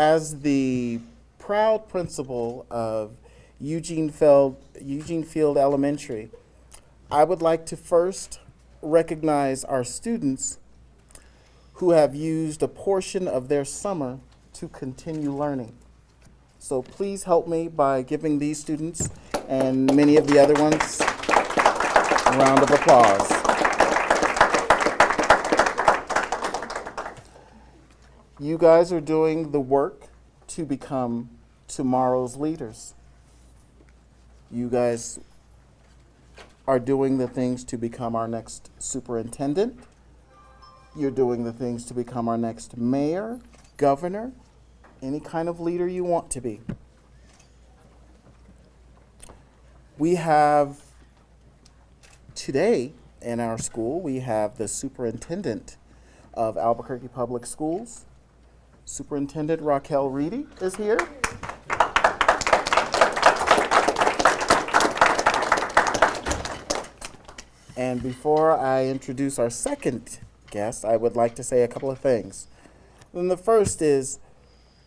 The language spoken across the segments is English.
as the proud principal of Eugene Field Elementary, I would like to first recognize our students who have used a portion of their summer to continue learning. So please help me by giving these students and many of the other ones a round of applause. You guys are doing the work to become tomorrow's leaders. You guys are doing the things to become our next superintendent. You're doing the things to become our next mayor, governor, any kind of leader you want to be. We have today in our school, we have the superintendent of Albuquerque Public Schools. Superintendent Raquel Reedy is here. And before I introduce our second guest, I would like to say a couple of things. And the first is,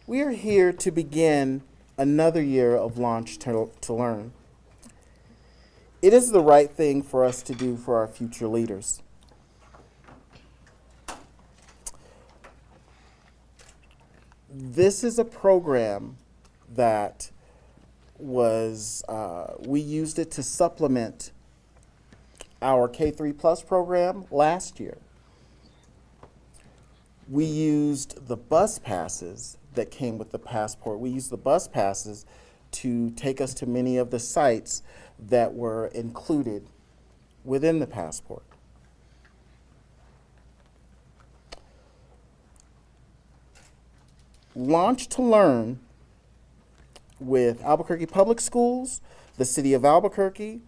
we are here to begin another year of Launch to Learn. It is the right thing for us to do for our future leaders. This is a program that was, we used it to supplement our K3 Plus program last year. We used the bus passes that came with the passport. We used the bus passes to take us to many of the sites that were included within the passport. Launch to Learn with Albuquerque Public Schools, the City of Albuquerque,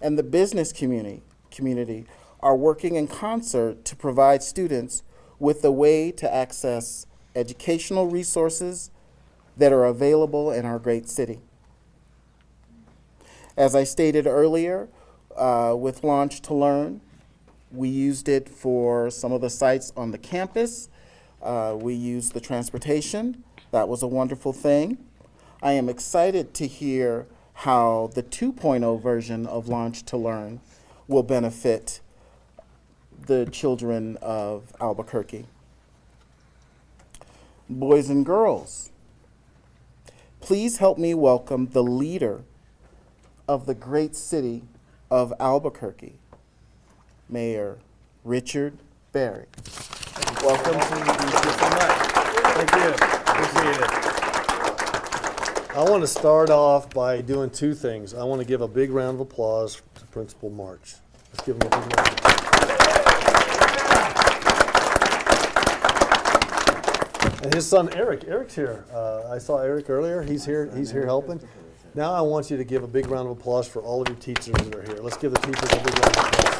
and the business community are working in concert to provide students with a way to access educational resources that are available in our great city. As I stated earlier, with Launch to Learn, we used it for some of the sites on the campus. We used the transportation. That was a wonderful thing. I am excited to hear how the 2.0 version of Launch to Learn will benefit the children of Albuquerque. Boys and girls, please help me welcome the leader of the great city of Albuquerque, Mayor Richard Berry. Welcome to the Thank you. Appreciate it. I want to start off by doing two things. I want to give a big round of applause to Principal March. Let's give him a big round of applause. And his son Eric. Eric's here. I saw Eric earlier. He's here. He's here helping. Now I want you to give a big round of applause for all of your teachers that are here. Let's give the teachers a big round of applause.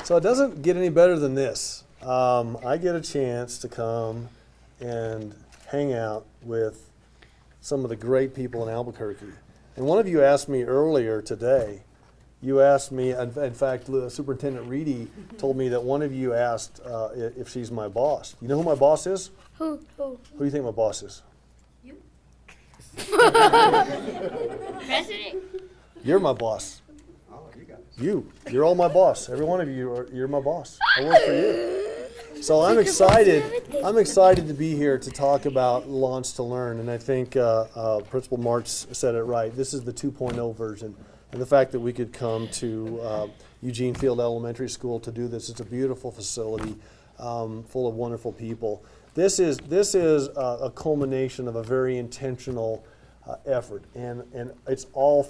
So it doesn't get any better than this. I get a chance to come and hang out with some of the great people in Albuquerque. And one of you asked me earlier today, you asked me, in fact, Superintendent Reedy told me that one of you asked if she's my boss. You know who my boss is? Who? Who do you think my boss is? You? President? You're my boss. You're all my boss. Every one of you, you're my boss. I work for you. So I'm excited. I'm excited to be here to talk about Launch to Learn, and I think Principal March said it right. This is the 2.0 version, and the fact that we could come to Eugene Field Elementary School to do this. It's a beautiful facility, full of wonderful people. This is a culmination of a very intentional effort, and it's all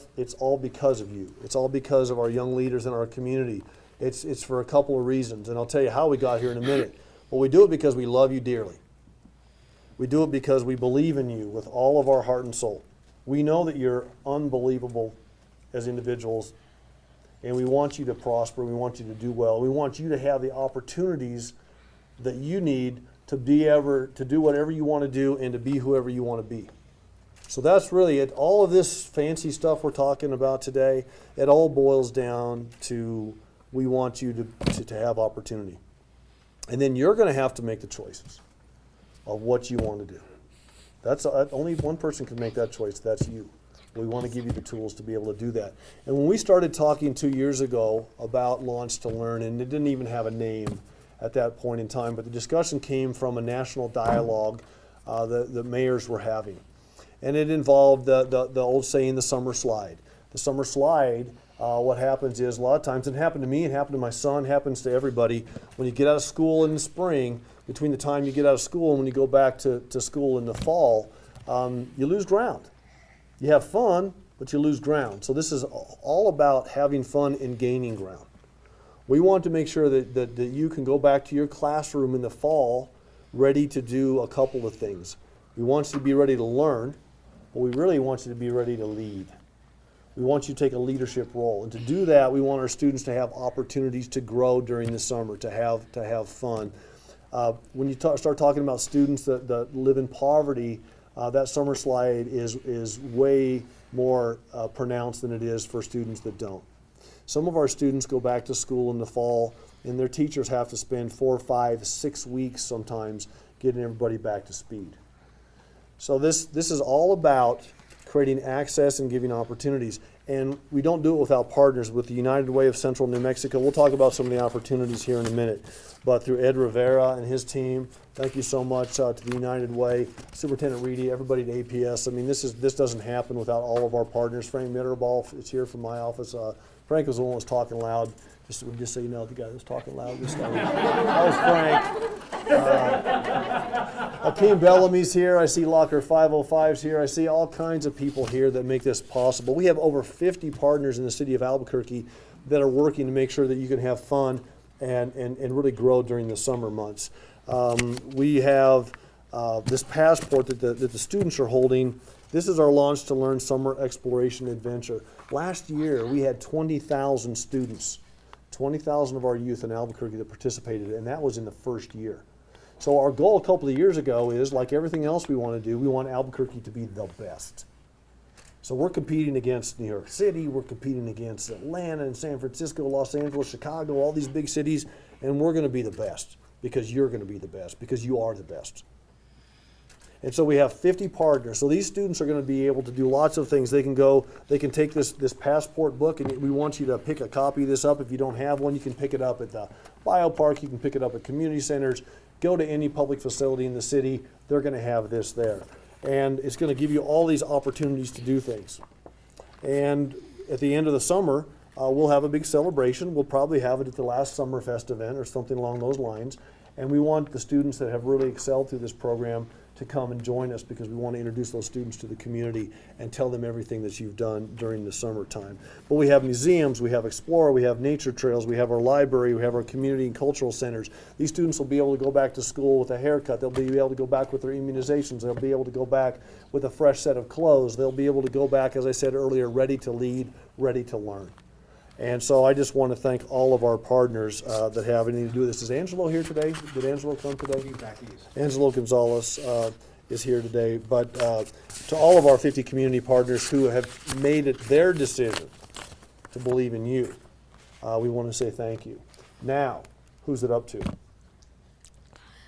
because of you. It's all because of our young leaders in our community. It's for a couple of reasons, and I'll tell you how we got here in a minute. But we do it because we love you dearly. We do it because we believe in you with all of our heart and soul. We know that you're unbelievable as individuals, and we want you to prosper. We want you to do well. We want you to have the opportunities that you need to do whatever you want to do and to be whoever you want to be. So that's really it. All of this fancy stuff we're talking about today, it all boils down to we want you to have opportunity. And then you're going to have to make the choices of what you want to do. That's only one person can make that choice. That's you. We want to give you the tools to be able to do that. And when we started talking 2 years ago about Launch to Learn, and it didn't even have a name at that point in time, but the discussion came from a national dialogue that the mayors were having. And it involved the old saying, the summer slide. The summer slide, what happens is a lot of times, it happened to me, it happened to my son, happens to everybody, when you get out of school in the spring, between the time you get out of school and when you go back to school in the fall, you lose ground. You have fun, but you lose ground. So this is all about having fun and gaining ground. We want to make sure that you can go back to your classroom in the fall ready to do a couple of things. We want you to be ready to learn, but we really want you to be ready to lead. We want you to take a leadership role. And to do that, we want our students to have opportunities to grow during the summer, to have fun. When you start talking about students that live in poverty, that summer slide is way more pronounced than it is for students that don't. Some of our students go back to school in the fall, and their teachers have to spend 4, 5, 6 weeks sometimes getting everybody back to speed. So this is all about creating access and giving opportunities. And we don't do it without partners with the United Way of Central New Mexico. We'll talk about some of the opportunities here in a minute. But through Ed Rivera and his team, thank you so much to the United Way, Superintendent Reedy, everybody at APS. I mean, this doesn't happen without all of our partners. Frank Mitterball is here from my office. Frank was the one who was talking loud. Just so you know, the guy that was talking loud. That was Frank. Akeem Bellamy's here. I see Locker 505's here. I see all kinds of people here that make this possible. We have over 50 partners in the city of Albuquerque that are working to make sure that you can have fun and really grow during the summer months. We have this passport that the students are holding. This is our Launch to Learn Summer Exploration Adventure. Last year, we had 20,000 students, 20,000 of our youth in Albuquerque that participated, and that was in the first year. So our goal a couple of years ago is, like everything else we want to do, we want Albuquerque to be the best. So we're competing against New York City, we're competing against Atlanta and San Francisco, Los Angeles, Chicago, all these big cities, and we're going to be the best because you're going to be the best, because you are the best. And so we have 50 partners. So these students are going to be able to do lots of things. They can take this passport book, and we want you to pick a copy of this up. If you don't have one, you can pick it up at the biopark, you can pick it up at community centers, go to any public facility in the city, they're going to have this there. And it's going to give you all these opportunities to do things. And at the end of the summer, we'll have a big celebration. We'll probably have it at the last Summerfest event or something along those lines. And we want the students that have really excelled through this program to come and join us, because we want to introduce those students to the community and tell them everything that you've done during the summertime. But we have museums, we have Explorer, we have nature trails, we have our library, we have our community and cultural centers. These students will be able to go back to school with a haircut. They'll be able to go back with their immunizations. They'll be able to go back with a fresh set of clothes. They'll be able to go back, as I said earlier, ready to lead, ready to learn. And so I just want to thank all of our partners that have anything to do with this. Is Angelo here today? Did Angelo come today? Angelo Gonzalez is here today. But to all of our 50 community partners who have made it their decision to believe in you, we want to say thank you. Now, who's it up to?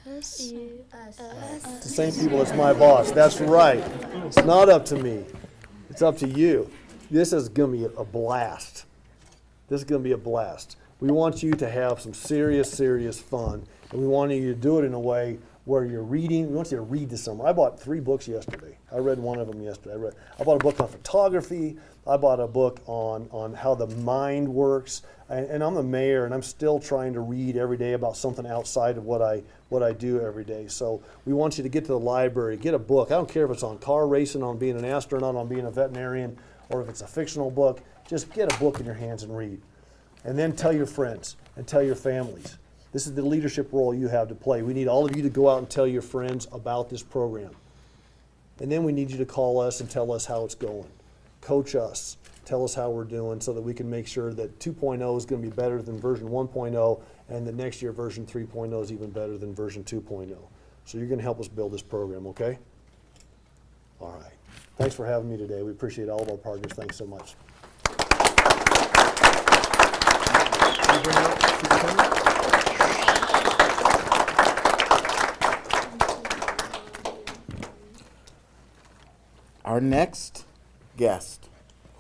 Us. The same people as my boss. That's right. It's not up to me. It's up to you. This is going to be a blast. This is going to be a blast. We want you to have some serious, serious fun. And we want you to do it in a way where you're reading. We want you to read this summer. I bought 3 books yesterday. I read one of them yesterday. I bought a book on photography. I bought a book on how the mind works. And I'm the mayor, and I'm still trying to read every day about something outside of what I do every day. So we want you to get to the library, get a book. I don't care if it's on car racing, on being an astronaut, on being a veterinarian, or if it's a fictional book. Just get a book in your hands and read. And then tell your friends and tell your families. This is the leadership role you have to play. We need all of you to go out and tell your friends about this program. And then we need you to call us and tell us how it's going. Coach us. Tell us how we're doing so that we can make sure that 2.0 is going to be better than version 1.0, and the next year version 3.0 is even better than version 2.0. So you're going to help us build this program, okay? All right. Thanks for having me today. We appreciate all of our partners. Thanks so much. Our next guest,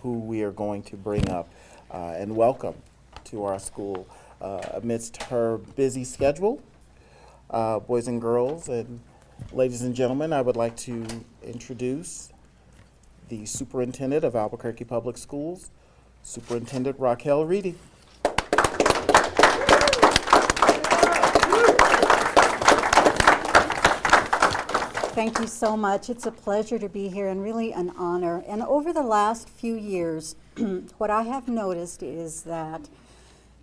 who we are going to bring up and welcome to our school amidst her busy schedule, boys and girls, and ladies and gentlemen, I would like to introduce the Superintendent of Albuquerque Public Schools, Superintendent Raquel Reedy. Thank you so much. It's a pleasure to be here and really an honor. And over the last few years, what I have noticed is that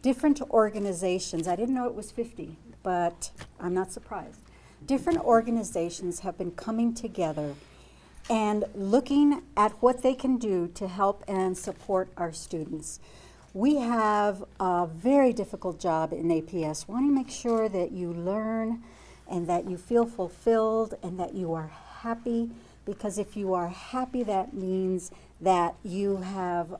different organizations, I didn't know it was 50, but I'm not surprised. Different organizations have been coming together and looking at what they can do to help and support our students. We have a very difficult job in APS. We want to make sure that you learn and that you feel fulfilled and that you are happy, because if you are happy, that means that you have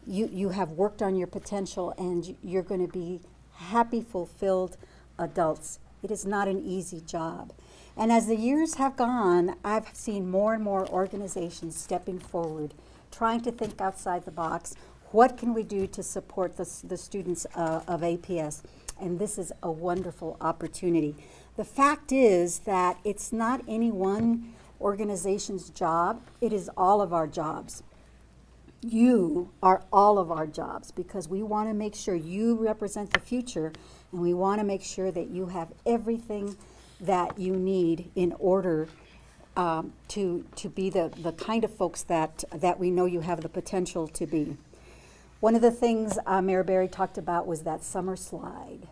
you have worked on your potential and you're going to be happy, fulfilled adults. It is not an easy job. And as the years have gone, I've seen more and more organizations stepping forward, trying to think outside the box. What can we do to support the students of APS? And this is a wonderful opportunity. The fact is that it's not any one organization's job, it is all of our jobs. You are all of our jobs, because we want to make sure you represent the future, and we want to make sure that you have everything that you need in order to be the kind of folks that we know you have the potential to be. One of the things Mayor Berry talked about was that summer slide.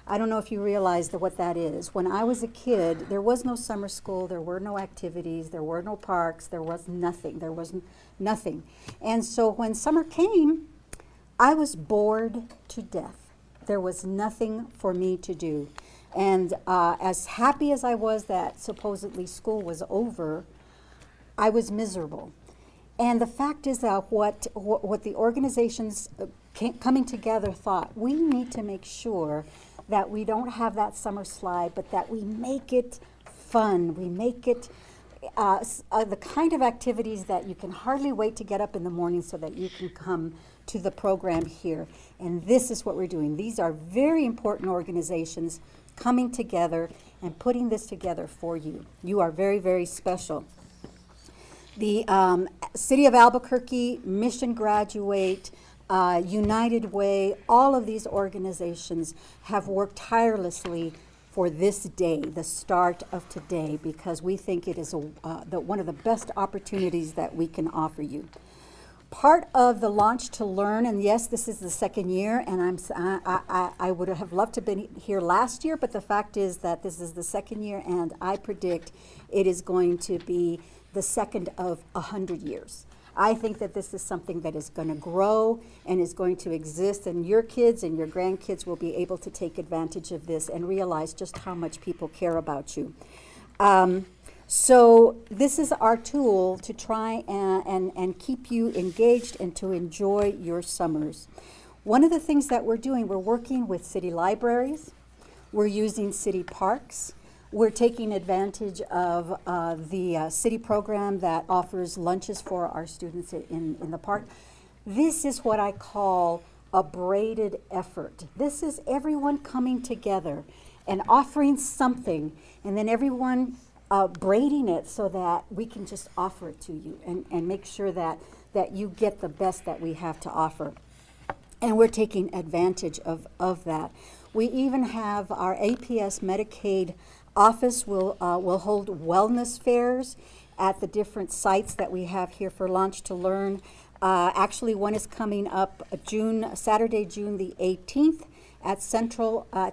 I don't know if you realize what that is. When I was a kid, there was no summer school, there were no activities, there were no parks, there was nothing. And so when summer came, I was bored to death. There was nothing for me to do. And as happy as I was that supposedly school was over, I was miserable. And the fact is that what the organizations coming together thought, we need to make sure that we don't have that summer slide, but that we make it fun. We make it the kind of activities that you can hardly wait to get up in the morning so that you can come to the program here. And this is what we're doing. These are very important organizations coming together and putting this together for you. You are very, very special. The City of Albuquerque, Mission Graduate, United Way, all of these organizations have worked tirelessly for this day, the start of today, because we think it is one of the best opportunities that we can offer you. Part of the Launch to Learn, and yes, this is the second year, and I would have loved to have been here last year, but the fact is that this is the second year, and I predict it is going to be the second of 100 years. I think that this is something that is going to grow and is going to exist, and your kids and your grandkids will be able to take advantage of this and realize just how much people care about you. So this is our tool to try and keep you engaged and to enjoy your summers. One of the things that we're doing, we're working with city libraries, we're using city parks, we're taking advantage of the city program that offers lunches for our students in the park. This is what I call a braided effort. This is everyone coming together and offering something, and then everyone braiding it so that we can just offer it to you and make sure that you get the best that we have to offer. And we're taking advantage of that. We even have our APS Medicaid office will hold wellness fairs at the different sites that we have here for Launch to Learn. Actually, one is coming up Saturday, June the 18th at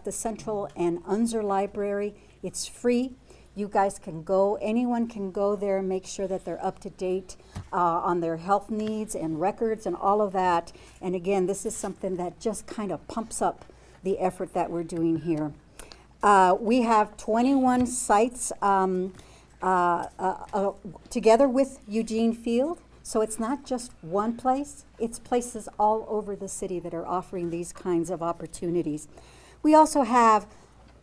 the Central and Unser Library. It's free. You guys can go, anyone can go there and make sure that they're up to date on their health needs and records and all of that. And again, this is something that just kind of pumps up the effort that we're doing here. We have 21 sites together with Eugene Field. So it's not just one place, it's places all over the city that are offering these kinds of opportunities. We also have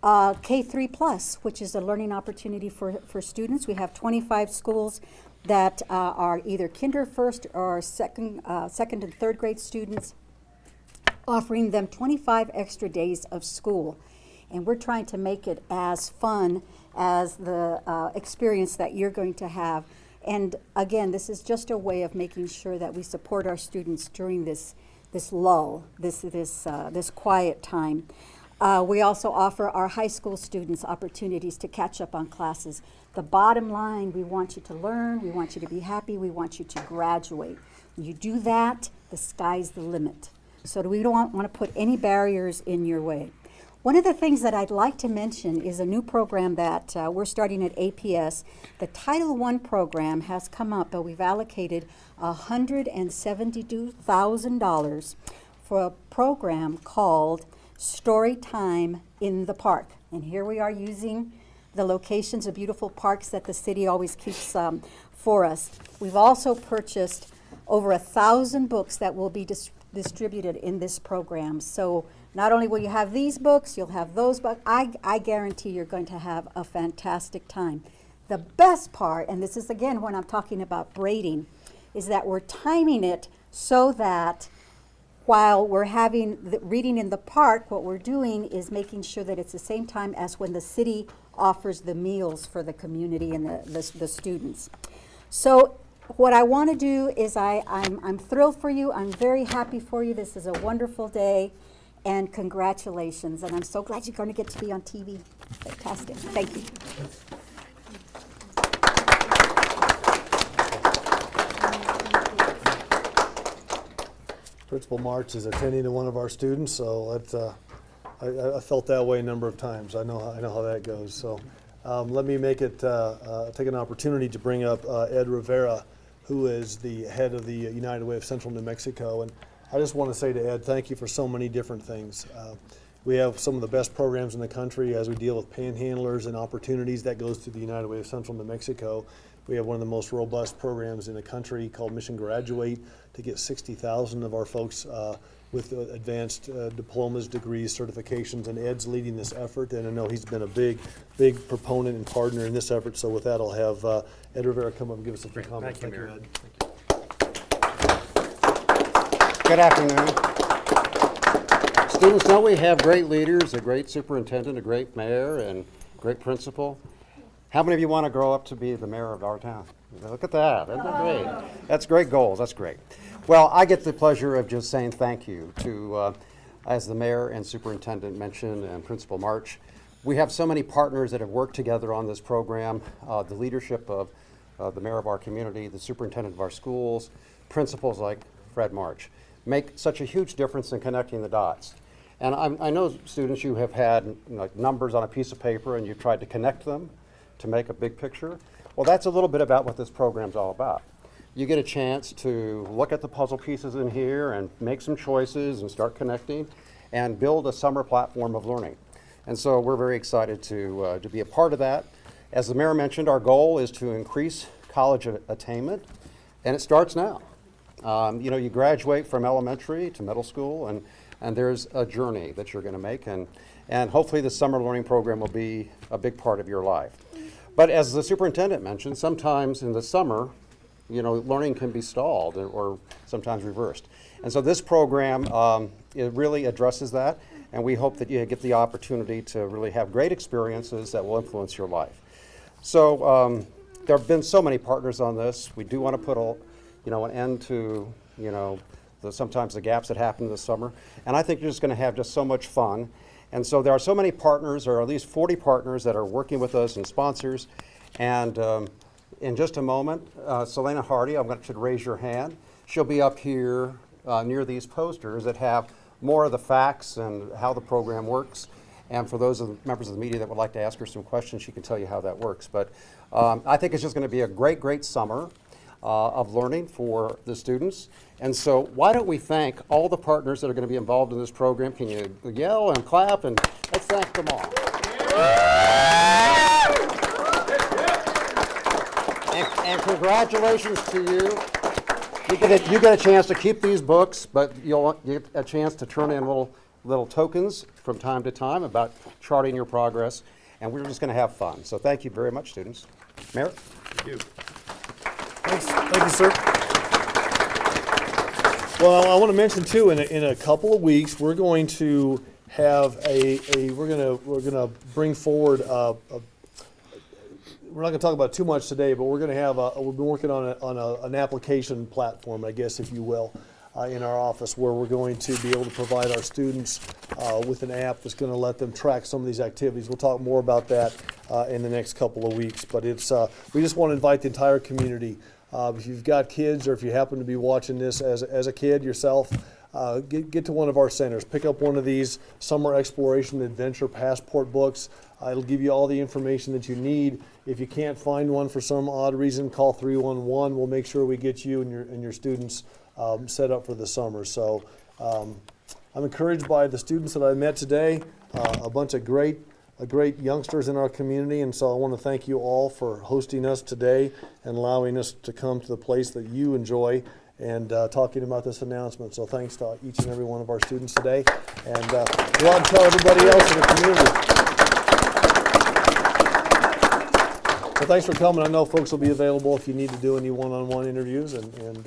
K3 Plus, which is a learning opportunity for students. We have 25 schools that are either kinder, first, or second and third grade students, offering them 25 extra days of school. And we're trying to make it as fun as the experience that you're going to have. And again, this is just a way of making sure that we support our students during this lull, this quiet time. We also offer our high school students opportunities to catch up on classes. The bottom line, we want you to learn, we want you to be happy, we want you to graduate. When you do that, the sky's the limit. So we don't want to put any barriers in your way. One of the things that I'd like to mention is a new program that we're starting at APS. The Title I program has come up, but we've allocated $172,000 for a program called Story Time in the Park. And here we are using the locations of beautiful parks that the city always keeps for us. We've also purchased over 1,000 books that will be distributed in this program. So not only will you have these books, you'll have those books. I guarantee you're going to have a fantastic time. The best part, and this is again when I'm talking about braiding, is that we're timing it so that while we're having the reading in the park, what we're doing is making sure that it's the same time as when the city offers the meals for the community and the students. So what I want to do is I'm thrilled for you. I'm very happy for you. This is a wonderful day, and congratulations. And I'm so glad you're going to get to be on TV. Fantastic. Thank you. Principal March is attending to one of our students, so I felt that way a number of times. I know how that goes. So let me take an opportunity to bring up Ed Rivera, who is the head of the United Way of Central New Mexico. And I just want to say to Ed, thank you for so many different things. We have some of the best programs in the country as we deal with panhandlers and opportunities. That goes through the United Way of Central New Mexico. We have one of the most robust programs in the country called Mission Graduate to get 60,000 of our folks with advanced diplomas, degrees, certifications, and Ed's leading this effort. And I know he's been a big proponent and partner in this effort. So with that, I'll have Ed Rivera come up and give us a few comments. Thank you, Mayor. Ed. Good afternoon. Students know we have great leaders, a great superintendent, a great mayor, and great principal. How many of you want to grow up to be the mayor of our town? Look at that. Isn't that great? That's great goals. That's great. Well, I get the pleasure of just saying thank you to, as the mayor and superintendent mentioned, and Principal March. We have so many partners that have worked together on this program. The leadership of the mayor of our community, the superintendent of our schools, principals like Fred March, make such a huge difference in connecting the dots. And I know students, you have had numbers on a piece of paper and you've tried to connect them to make a big picture. Well, that's a little bit about what this program's all about. You get a chance to look at the puzzle pieces in here and make some choices and start connecting and build a summer platform of learning. And so we're very excited to be a part of that. As the mayor mentioned, our goal is to increase college attainment, and it starts now. You graduate from elementary to middle school, and there's a journey that you're going to make, and hopefully the summer learning program will be a big part of your life. But as the superintendent mentioned, sometimes in the summer, learning can be stalled or sometimes reversed. And so this program, it really addresses that, and we hope that you get the opportunity to really have great experiences that will influence your life. So there have been so many partners on this. We do want to put an end to, sometimes the gaps that happen this summer. And I think you're just going to have just so much fun. And so there are so many partners, or at least 40 partners that are working with us and sponsors. And in just a moment, Selena Hardy, I'm going to raise your hand. She'll be up here near these posters that have more of the facts and how the program works. And for those members of the media that would like to ask her some questions, she can tell you how that works. But I think it's just going to be a great summer of learning for the students. And so why don't we thank all the partners that are going to be involved in this program. Can you yell and clap, and let's thank them all. And congratulations to you. You get a chance to keep these books, but you'll get a chance to turn in little little tokens from time to time about charting your progress, and we're just going to have fun. So thank you very much, students. Mayor? Thank you. Thank you, sir. Well, I want to mention too, in a couple of weeks, we're going to have we're gonna bring forward we're not going to talk about too much today, but we're going to have we've been working on an application platform, I guess, if you will, in our office, where we're going to be able to provide our students with an app that's going to let them track some of these activities. We'll talk more about that in the next couple of weeks, but it's we just want to invite the entire community. If you've got kids, or if you happen to be watching this as a kid yourself, get to one of our centers. Pick up one of these Summer Exploration Adventure Passport books. It'll give you all the information that you need. If you can't find one for some odd reason, call 311. We'll make sure we get you and your students set up for the summer. So I'm encouraged by the students that I met today, a bunch of great youngsters in our community, and so I want to thank you all for hosting us today and allowing us to come to the place that you enjoy and talking about this announcement. So thanks to each and every one of our students today, and go out and tell everybody else in the community. Well, thanks for coming. I know folks will be available if you need to do any one-on-one interviews, and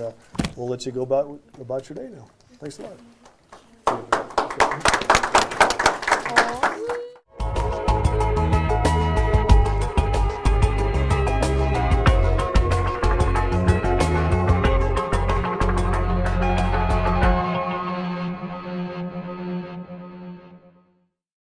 we'll let you go about your day now. Thanks a lot.